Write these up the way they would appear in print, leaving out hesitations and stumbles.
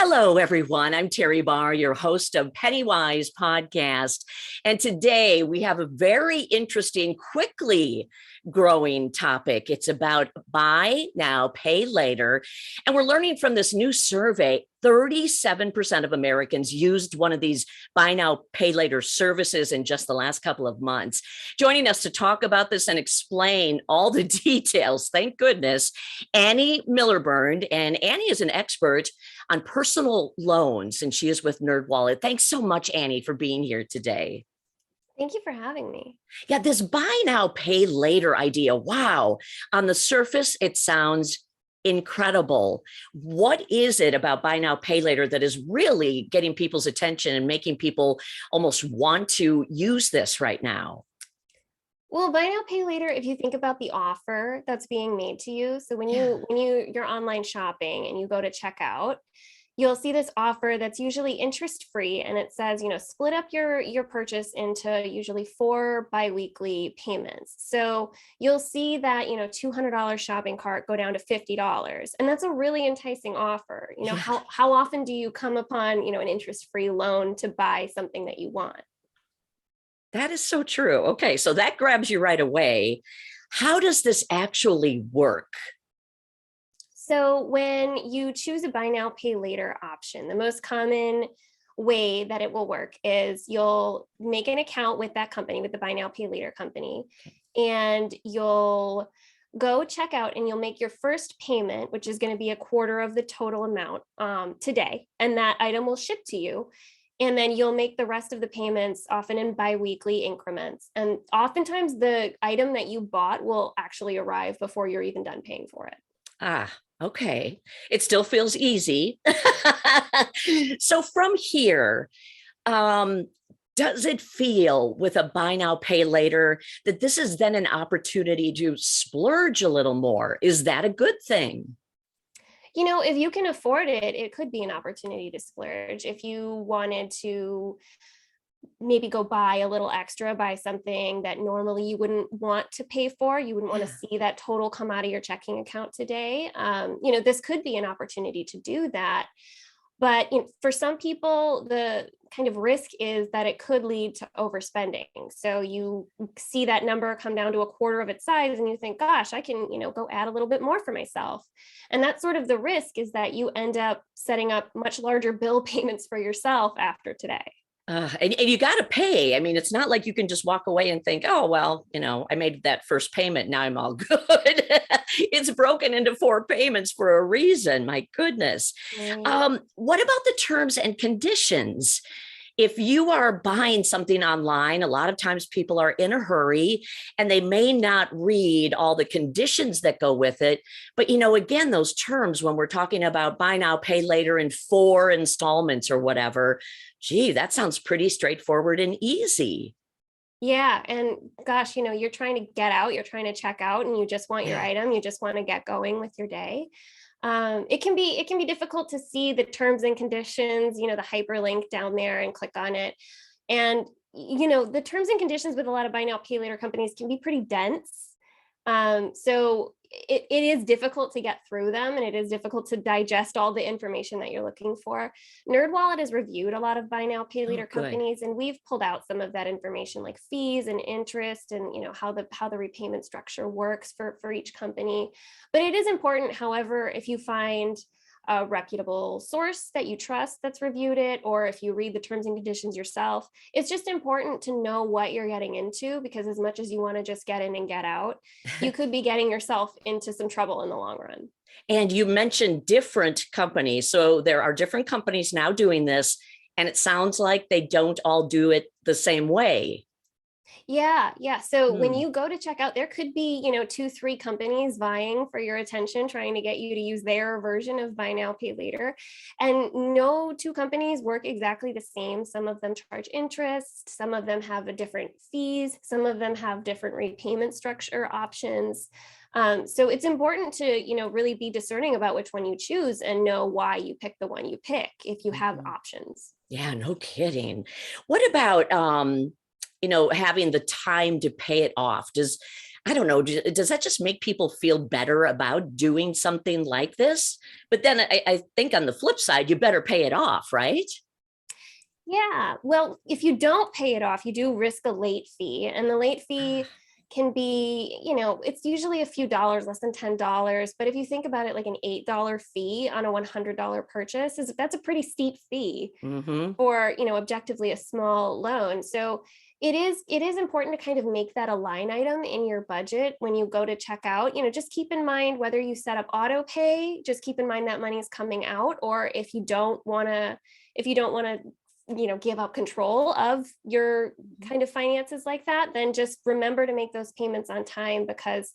Hello, everyone. I'm Teri Barr, your host of PennyWise podcast. And today we have a very interesting, quickly growing topic. It's about buy now, pay later. And we're learning from this new survey, 37% of Americans used one of these buy now, pay later services in just the last couple of months. Joining us to talk about this and explain all the details, thank goodness, Annie Millerbernd. And Annie is an expert on personal loans, and she is with NerdWallet. Thanks so much, Annie, for being here today. Thank you for having me. Yeah, this buy now, pay later idea. Wow. On the surface, it sounds incredible. What is it about buy now, pay later that is really getting people's attention and making people almost want to use this right now? Well, buy now, pay later, if you think about the offer that's being made to you. So you're online shopping and you go to checkout, you'll see this offer that's usually interest free, and it says, split up your purchase into usually 4 biweekly payments. So you'll see that $200 shopping cart go down to $50, and that's a really enticing offer. How often do you come upon an interest free loan to buy something that you want? That is so true. Okay, so that grabs you right away. How does this actually work? So when you choose a buy now, pay later option, the most common way that it will work is you'll make an account with that company, with the buy now, pay later company, and you'll go check out and you'll make your first payment, which is going to be a quarter of the total amount today, and that item will ship to you. And then you'll make the rest of the payments often in biweekly increments. And oftentimes the item that you bought will actually arrive before you're even done paying for it. Okay. It still feels easy. So from here, does it feel with a buy now, pay later that this is then an opportunity to splurge a little more? Is that a good thing? If you can afford it, it could be an opportunity to splurge. If you wanted to maybe go buy a little extra, buy something that normally you wouldn't want to pay for, you wouldn't want to see that total come out of your checking account today. This could be an opportunity to do that. But for some people, the kind of risk is that it could lead to overspending. So you see that number come down to a quarter of its size and you think, gosh, I can, go add a little bit more for myself. And that's sort of the risk, is that you end up setting up much larger bill payments for yourself after today. And you got to pay. I mean, it's not like you can just walk away and think, oh, well, I made that first payment. Now I'm all good. It's broken into 4 payments for a reason. My goodness. Right. What about the terms and conditions? If you are buying something online, a lot of times people are in a hurry and they may not read all the conditions that go with it. But, again, those terms, when we're talking about buy now, pay later in 4 installments or whatever, gee, that sounds pretty straightforward and easy. Yeah. And gosh, you're trying to get out, you're trying to check out, and you just want your item, you just want to get going with your day. It can be difficult to see the terms and conditions, the hyperlink down there, and click on it. And, the terms and conditions with a lot of buy now, pay later companies can be pretty dense. So it is difficult to get through them, and it is difficult to digest all the information that you're looking for. NerdWallet has reviewed a lot of buy now, pay later companies, and we've pulled out some of that information, like fees and interest, and how the repayment structure works for each company. But it is important, however, if you find a reputable source that you trust that's reviewed it, or if you read the terms and conditions yourself, it's just important to know what you're getting into, because as much as you want to just get in and get out, you could be getting yourself into some trouble in the long run. And you mentioned different companies. So there are different companies now doing this, and it sounds like they don't all do it the same way. Yeah. So when you go to check out, there could be, 2, 3 companies vying for your attention, trying to get you to use their version of buy now, pay later. And no 2 companies work exactly the same. Some of them charge interest, some of them have a different fees, some of them have different repayment structure options. So it's important to, really be discerning about which one you choose and know why you pick the one you pick if you have options. Yeah, no kidding. What about, having the time to pay it off? I don't know, does that just make people feel better about doing something like this? But then I think on the flip side, you better pay it off, right? Yeah. Well, if you don't pay it off, you do risk a late fee. And the late fee can be, it's usually a few dollars, less than $10. But if you think about it, like an $8 fee on a $100 purchase, that's a pretty steep fee Mm-hmm. for, objectively a small loan. So it is important to kind of make that a line item in your budget when you go to check out. Just keep in mind whether you set up auto pay, just keep in mind that money is coming out, or if you don't want to give up control of your kind of finances like that, then just remember to make those payments on time, because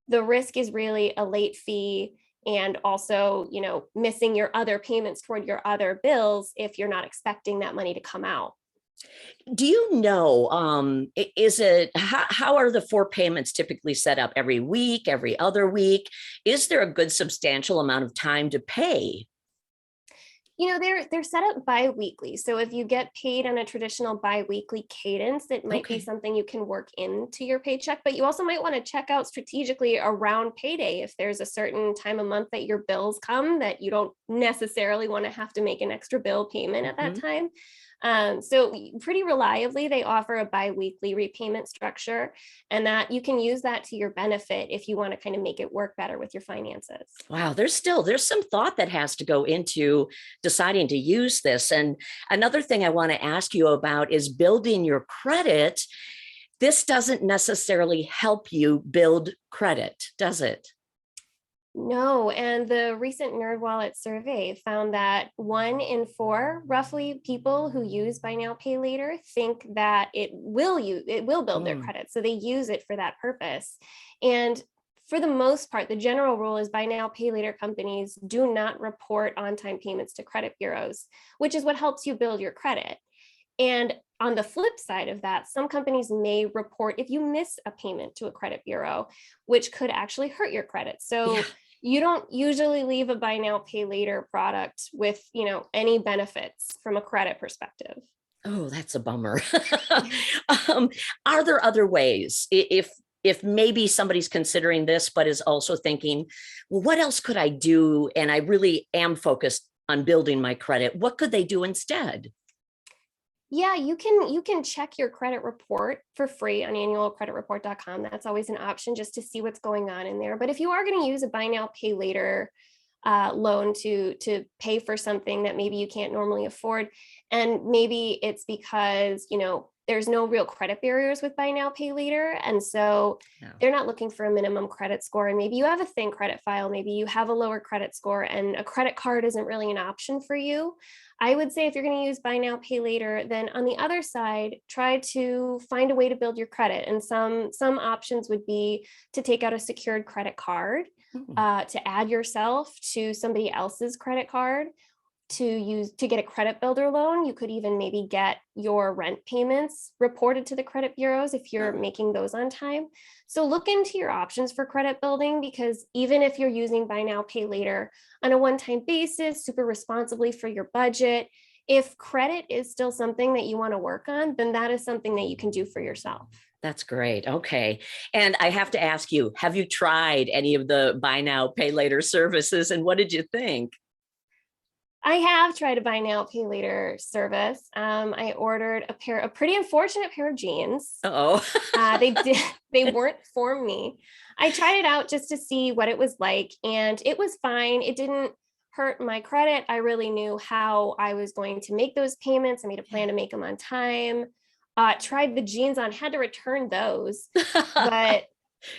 the risk is really a late fee and also, missing your other payments toward your other bills if you're not expecting that money to come out. Do you know, is it, how are the four payments typically set up? Every week, every other week? Is there a good substantial amount of time to pay? They're set up bi-weekly. So if you get paid on a traditional bi-weekly cadence, it might be Okay. something you can work into your paycheck, but you also might want to check out strategically around payday. If there's a certain time of month that your bills come that you don't necessarily want to have to make an extra bill payment at that Mhm. time. So pretty reliably, they offer a bi-weekly repayment structure, and that you can use that to your benefit if you want to kind of make it work better with your finances. Wow, there's some thought that has to go into deciding to use this. And another thing I want to ask you about is building your credit. This doesn't necessarily help you build credit, does it? No, and the recent NerdWallet survey found that 1 in 4, roughly, people who use Buy Now Pay Later think that it will build their Mm, credit, so they use it for that purpose. And for the most part, the general rule is Buy Now Pay Later companies do not report on-time payments to credit bureaus, which is what helps you build your credit. And on the flip side of that, some companies may report if you miss a payment to a credit bureau, which could actually hurt your credit. yeah. So you don't usually leave a buy now, pay later product with, any benefits from a credit perspective. Oh, that's a bummer. um, are there other ways? If maybe somebody's considering this, but is also thinking, well, what else could I do? And I really am focused on building my credit. What could they do instead? Yeah, you can check your credit report for free on annualcreditreport.com. That's always an option just to see what's going on in there. But if you are going to use a buy now, pay later loan to pay for something that maybe you can't normally afford, and maybe it's because there's no real credit barriers with buy now, pay later, and so Yeah. they're not looking for a minimum credit score, and maybe you have a thin credit file, maybe you have a lower credit score, and a credit card isn't really an option for you. I would say if you're going to use buy now, pay later, then on the other side, try to find a way to build your credit. And some options would be to take out a secured credit card, Mm, to add yourself to somebody else's credit card, to get a credit builder loan. You could even maybe get your rent payments reported to the credit bureaus if you're oh, making those on time. So look into your options for credit building, because even if you're using buy now, pay later on a one-time basis, super responsibly for your budget, if credit is still something that you want to work on, then that is something that you can do for yourself. that's great. Okay. And I have to ask you, have you tried any of the buy now, pay later services? And what did you think? I have tried a buy now, pay later service. I ordered a pretty unfortunate pair of jeans. Oh, They did, they weren't for me. I tried it out just to see what it was like, and it was fine. It didn't hurt my credit. I really knew how I was going to make those payments. I made a plan to make them on time. Tried the jeans on, had to return those, but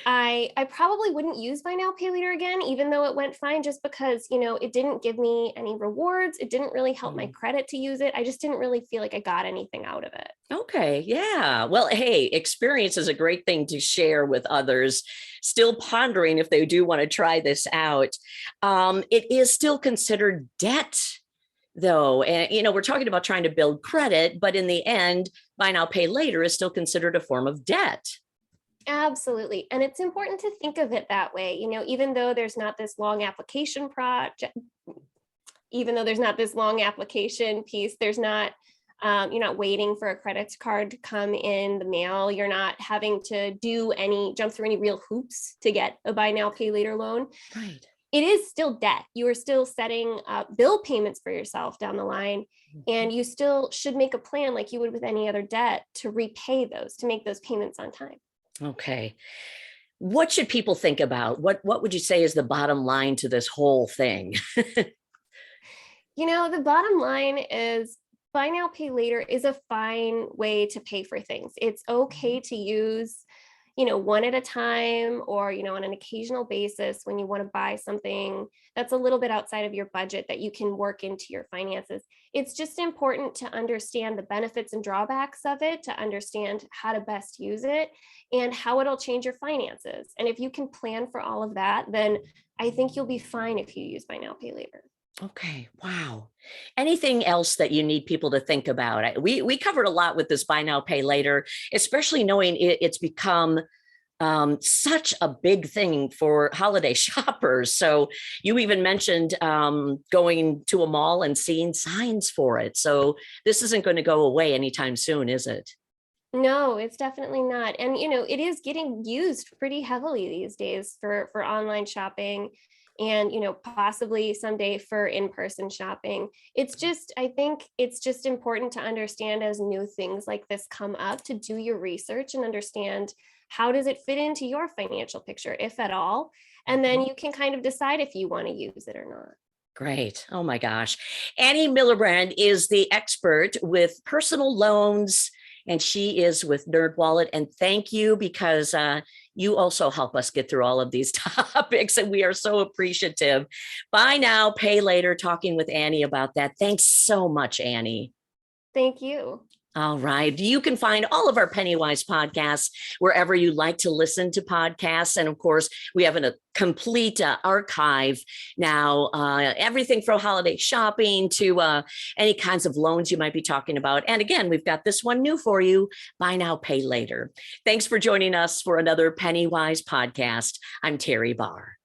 I probably wouldn't use buy now, pay later again, even though it went fine, just because, it didn't give me any rewards. It didn't really help my Mm. credit to use it. I just didn't really feel like I got anything out of it. Okay, yeah. Well, hey, experience is a great thing to share with others. Still pondering if they do want to try this out. It is still considered debt, though. And, we're talking about trying to build credit, but in the end, buy now, pay later is still considered a form of debt. Absolutely. And it's important to think of it that way. Even though there's not this long application project, even though there's not this long application piece, there's not You're not waiting for a credit card to come in the mail. You're not having to jump through any real hoops to get a buy now, pay later loan. Right. It is still debt. You are still setting up bill payments for yourself down the line. And you still should make a plan like you would with any other debt to repay those, to make those payments on time. Okay. What should people think about? What would you say is the bottom line to this whole thing? The bottom line is buy now, pay later is a fine way to pay for things. It's okay to use, one at a time, or, on an occasional basis when you want to buy something that's a little bit outside of your budget that you can work into your finances. It's just important to understand the benefits and drawbacks of it, to understand how to best use it and how it'll change your finances. And if you can plan for all of that, then I think you'll be fine if you use buy now, pay later. Okay. Wow. Anything else that you need people to think about? We covered a lot with this buy now, pay later, especially knowing it's become such a big thing for holiday shoppers. So you even mentioned going to a mall and seeing signs for it. So this isn't going to go away anytime soon, is it? No, it's definitely not. And, it is getting used pretty heavily these days for online shopping and, possibly someday for in-person shopping. I think it's just important to understand as new things like this come up, to do your research and understand how does it fit into your financial picture, if at all. And then you can kind of decide if you want to use it or not. Great. Oh my gosh. Annie Millerbernd is the expert with personal loans, and she is with NerdWallet. And thank you, because you also help us get through all of these topics, and we are so appreciative. Buy now, pay later, talking with Annie about that. Thanks so much, Annie. Thank you. All right. You can find all of our PennyWise podcasts wherever you like to listen to podcasts. And of course, we have a complete archive now, everything from holiday shopping to any kinds of loans you might be talking about. And again, we've got this one new for you, buy now, pay later. Thanks for joining us for another PennyWise podcast. I'm Teri Barr.